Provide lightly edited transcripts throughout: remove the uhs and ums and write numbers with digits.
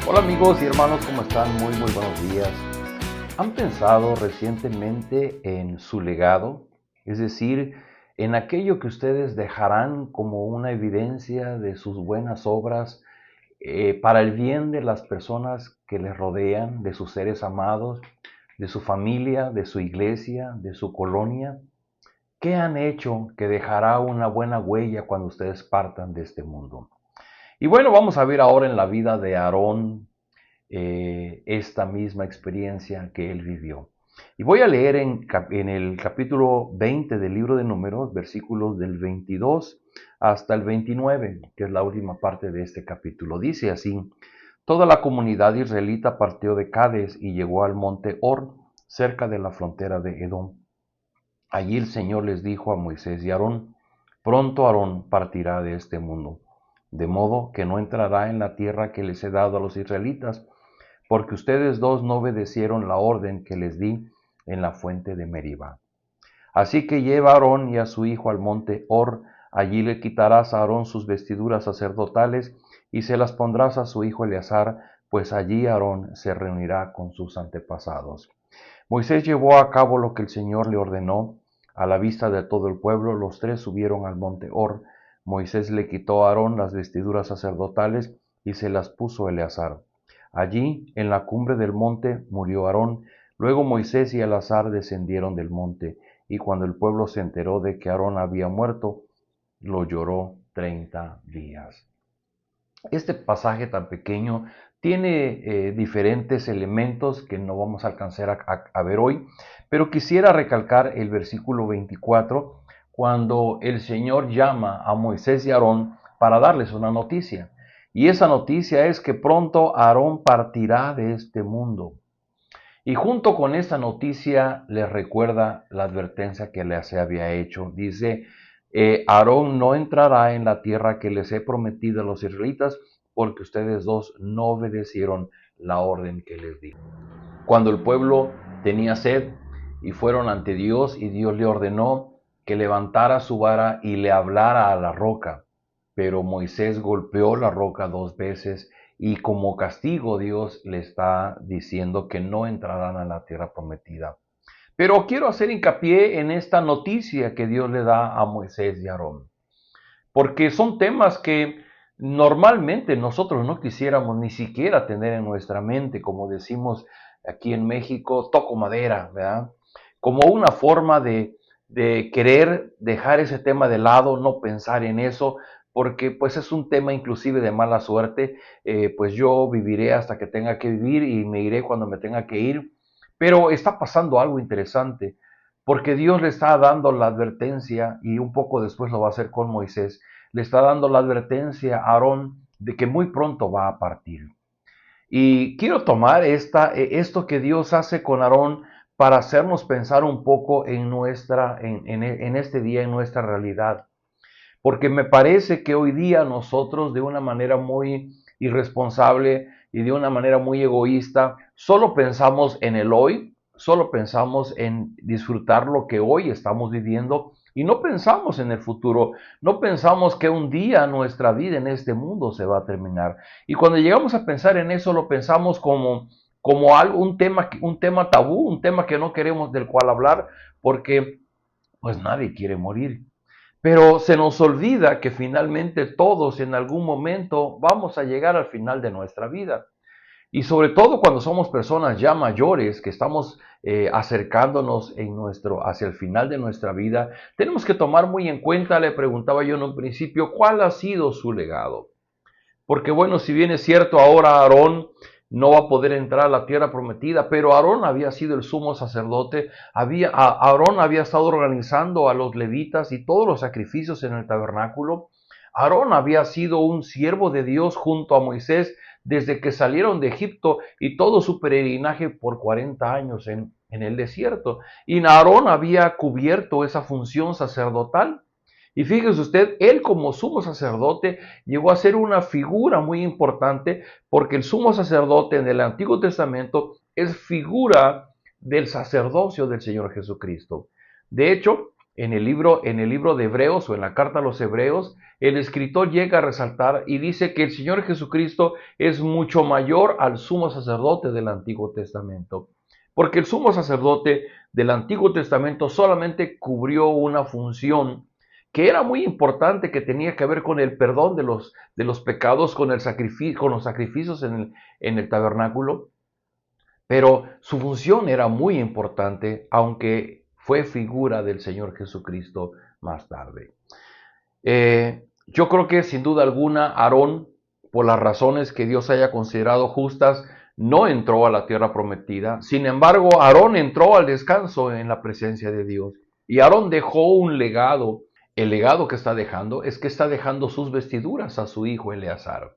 Hola amigos y hermanos, ¿cómo están? Muy buenos días. ¿Han pensado recientemente en su legado? Es decir, en aquello que ustedes dejarán como una evidencia de sus buenas obras para el bien de las personas que les rodean, de sus seres amados, de su familia, de su iglesia, de su colonia. ¿Qué han hecho que dejará una buena huella cuando ustedes partan de este mundo? Y bueno, vamos a ver ahora en la vida de Aarón esta misma experiencia que él vivió. Y voy a leer en el capítulo 20 del libro de Números, versículos del 22 hasta el 29, que es la última parte de este capítulo. Dice así: Toda la comunidad israelita partió de Cades y llegó al monte Hor, cerca de la frontera de Edom. Allí el Señor les dijo a Moisés y Aarón: Pronto Aarón partirá de este mundo, de modo que no entrará en la tierra que les he dado a los israelitas, porque ustedes dos no obedecieron la orden que les di en la fuente de Meriba. Así que lleva a Aarón y a su hijo al monte Hor. Allí le quitarás a Aarón sus vestiduras sacerdotales y se las pondrás a su hijo Eleazar, pues allí Aarón se reunirá con sus antepasados. Moisés llevó a cabo lo que el Señor le ordenó. A la vista de todo el pueblo, los tres subieron al monte Hor. Moisés le quitó a Aarón las vestiduras sacerdotales y se las puso a Eleazar. Allí, en la cumbre del monte, murió Aarón. Luego Moisés y Eleazar descendieron del monte, y cuando el pueblo se enteró de que Aarón había muerto, lo lloró 30 días. Este pasaje tan pequeño tiene diferentes elementos que no vamos a alcanzar a ver hoy, pero quisiera recalcar el versículo 24, cuando el Señor llama a Moisés y Aarón para darles una noticia. Y esa noticia es que pronto Aarón partirá de este mundo. Y junto con esta noticia les recuerda la advertencia que les había hecho. Dice, Aarón no entrará en la tierra que les he prometido a los israelitas, porque ustedes dos no obedecieron la orden que les di. Cuando el pueblo tenía sed y fueron ante Dios, y Dios le ordenó que levantara su vara y le hablara a la roca. Pero Moisés golpeó la roca 2 veces, y como castigo Dios le está diciendo que no entrarán a la tierra prometida. Pero quiero hacer hincapié en esta noticia que Dios le da a Moisés y a Aarón, porque son temas que normalmente nosotros no quisiéramos ni siquiera tener en nuestra mente, como decimos aquí en México, toco madera, ¿verdad? Como una forma de querer dejar ese tema de lado, no pensar en eso, porque pues es un tema inclusive de mala suerte. Pues yo viviré hasta que tenga que vivir y me iré cuando me tenga que ir. Pero está pasando algo interesante, porque Dios le está dando la advertencia, y un poco después lo va a hacer con Moisés, le está dando la advertencia a Aarón de que muy pronto va a partir. Y quiero tomar esto que Dios hace con Aarón para hacernos pensar un poco en este día, en nuestra realidad. Porque me parece que hoy día nosotros, de una manera muy irresponsable y de una manera muy egoísta, solo pensamos en el hoy, solo pensamos en disfrutar lo que hoy estamos viviendo, y no pensamos en el futuro, no pensamos que un día nuestra vida en este mundo se va a terminar. Y cuando llegamos a pensar en eso, lo pensamos como algo, un tema tabú, un tema que no queremos del cual hablar, porque pues nadie quiere morir. Pero se nos olvida que finalmente todos en algún momento vamos a llegar al final de nuestra vida. Y sobre todo cuando somos personas ya mayores, que estamos acercándonos hacia el final de nuestra vida, tenemos que tomar muy en cuenta, le preguntaba yo en un principio, ¿cuál ha sido su legado? Porque bueno, si bien es cierto, ahora Aarón no va a poder entrar a la tierra prometida, pero Aarón había sido el sumo sacerdote, Aarón había estado organizando a los levitas y todos los sacrificios en el tabernáculo. Aarón había sido un siervo de Dios junto a Moisés desde que salieron de Egipto y todo su peregrinaje por 40 años en el desierto. Y Aarón había cubierto esa función sacerdotal. Y fíjese usted, él como sumo sacerdote llegó a ser una figura muy importante, porque el sumo sacerdote en el Antiguo Testamento es figura del sacerdocio del Señor Jesucristo. De hecho, En el libro de Hebreos o en la carta a los Hebreos, el escritor llega a resaltar y dice que el Señor Jesucristo es mucho mayor al sumo sacerdote del Antiguo Testamento. Porque el sumo sacerdote del Antiguo Testamento solamente cubrió una función que era muy importante, que tenía que ver con el perdón de los pecados, con los sacrificios en el tabernáculo, pero su función era muy importante, aunque fue figura del Señor Jesucristo más tarde. Yo creo que sin duda alguna Aarón, por las razones que Dios haya considerado justas, no entró a la tierra prometida. Sin embargo, Aarón entró al descanso en la presencia de Dios. Y Aarón dejó un legado. El legado que está dejando es que está dejando sus vestiduras a su hijo Eleazar.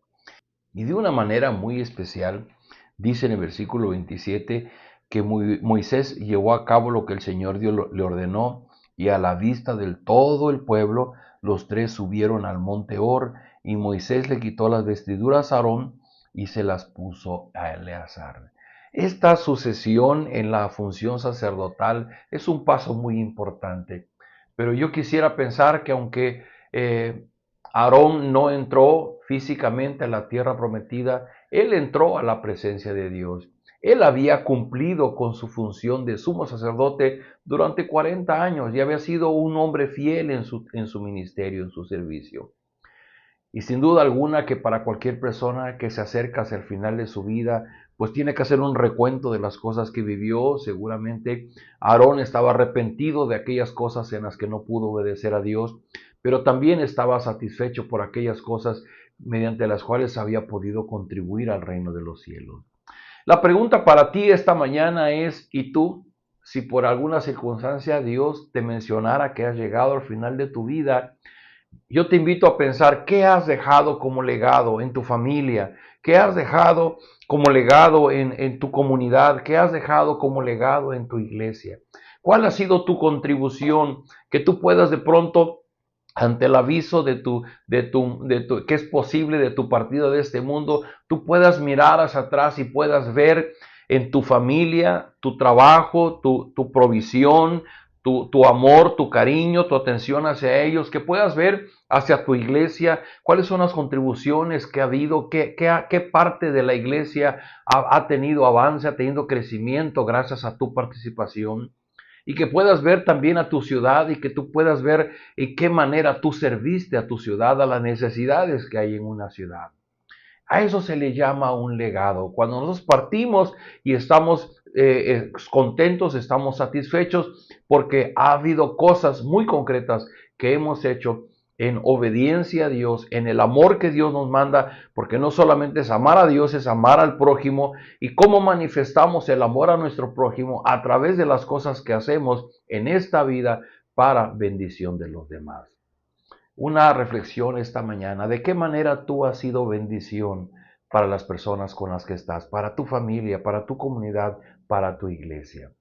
Y de una manera muy especial, dice en el versículo 27 que Moisés llevó a cabo lo que el Señor Dios le ordenó, y a la vista del todo el pueblo, los tres subieron al monte Hor, y Moisés le quitó las vestiduras a Aarón y se las puso a Eleazar. Esta sucesión en la función sacerdotal es un paso muy importante, pero yo quisiera pensar que aunque Aarón no entró físicamente a la tierra prometida, él entró a la presencia de Dios. Él había cumplido con su función de sumo sacerdote durante 40 años y había sido un hombre fiel en su ministerio, en su servicio. Y sin duda alguna que para cualquier persona que se acerca hacia el final de su vida, pues tiene que hacer un recuento de las cosas que vivió. Seguramente Aarón estaba arrepentido de aquellas cosas en las que no pudo obedecer a Dios, pero también estaba satisfecho por aquellas cosas mediante las cuales había podido contribuir al reino de los cielos. La pregunta para ti esta mañana es, ¿y tú? Si por alguna circunstancia Dios te mencionara que has llegado al final de tu vida, yo te invito a pensar qué has dejado como legado en tu familia, qué has dejado como legado en tu comunidad, qué has dejado como legado en tu iglesia. ¿Cuál ha sido tu contribución que tú puedas de pronto, ante el aviso que es posible de tu partida de este mundo, tú puedas mirar hacia atrás y puedas ver en tu familia, tu trabajo, tu provisión, tu amor, tu cariño, tu atención hacia ellos, que puedas ver hacia tu iglesia, cuáles son las contribuciones que ha habido, qué parte de la iglesia ha tenido avance, ha tenido crecimiento gracias a tu participación, y que puedas ver también a tu ciudad y que tú puedas ver en qué manera tú serviste a tu ciudad, a las necesidades que hay en una ciudad. A eso se le llama un legado. Cuando nosotros partimos y estamos contentos, estamos satisfechos porque ha habido cosas muy concretas que hemos hecho en obediencia a Dios, en el amor que Dios nos manda, porque no solamente es amar a Dios, es amar al prójimo. Y cómo manifestamos el amor a nuestro prójimo a través de las cosas que hacemos en esta vida para bendición de los demás. Una reflexión esta mañana: ¿de qué manera tú has sido bendición para las personas con las que estás, para tu familia, para tu comunidad, para tu iglesia?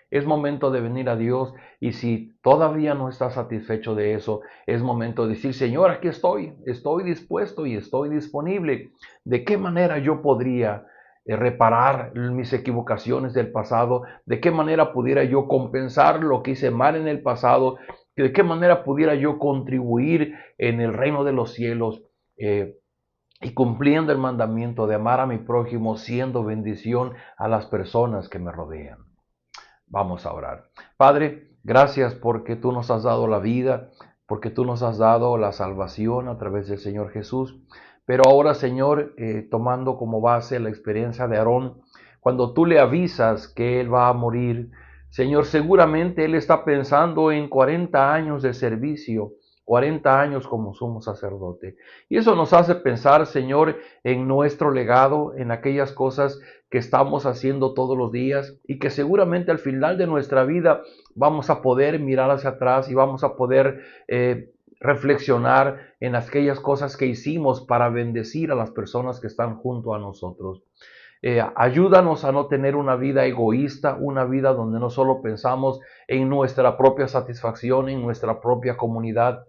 Es momento de venir a Dios, y si todavía no estás satisfecho de eso, es momento de decir: Señor, aquí estoy dispuesto y estoy disponible. ¿De qué manera yo podría reparar mis equivocaciones del pasado? ¿De qué manera pudiera yo compensar lo que hice mal en el pasado? ¿De qué manera pudiera yo contribuir en el reino de los cielos, y cumpliendo el mandamiento de amar a mi prójimo, siendo bendición a las personas que me rodean? Vamos a orar. Padre, gracias porque tú nos has dado la vida, porque tú nos has dado la salvación a través del Señor Jesús. Pero ahora, Señor, tomando como base la experiencia de Aarón, cuando tú le avisas que él va a morir, Señor, seguramente él está pensando en 40 años de servicio, 40 años como sumo sacerdote. Y eso nos hace pensar, Señor, en nuestro legado, en aquellas cosas que estamos haciendo todos los días, y que seguramente al final de nuestra vida vamos a poder mirar hacia atrás y vamos a poder reflexionar en aquellas cosas que hicimos para bendecir a las personas que están junto a nosotros. Ayúdanos a no tener una vida egoísta, una vida donde no solo pensamos en nuestra propia satisfacción, en nuestra propia comodidad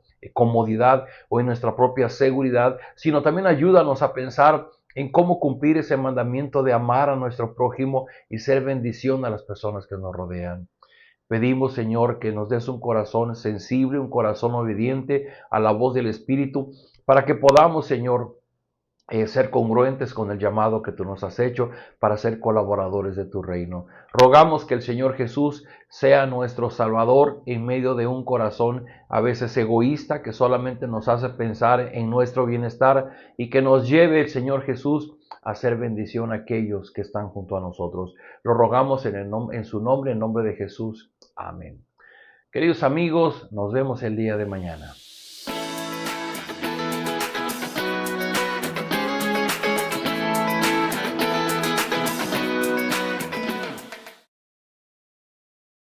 o en nuestra propia seguridad, sino también ayúdanos a pensar en cómo cumplir ese mandamiento de amar a nuestro prójimo y ser bendición a las personas que nos rodean. Pedimos, Señor, que nos des un corazón sensible, un corazón obediente a la voz del Espíritu, para que podamos, Señor, ser congruentes con el llamado que tú nos has hecho para ser colaboradores de tu reino. Rogamos que el Señor Jesús sea nuestro Salvador en medio de un corazón a veces egoísta que solamente nos hace pensar en nuestro bienestar, y que nos lleve el Señor Jesús a hacer bendición a aquellos que están junto a nosotros. Lo rogamos en su nombre, en nombre de Jesús. Amén. Queridos amigos, nos vemos el día de mañana.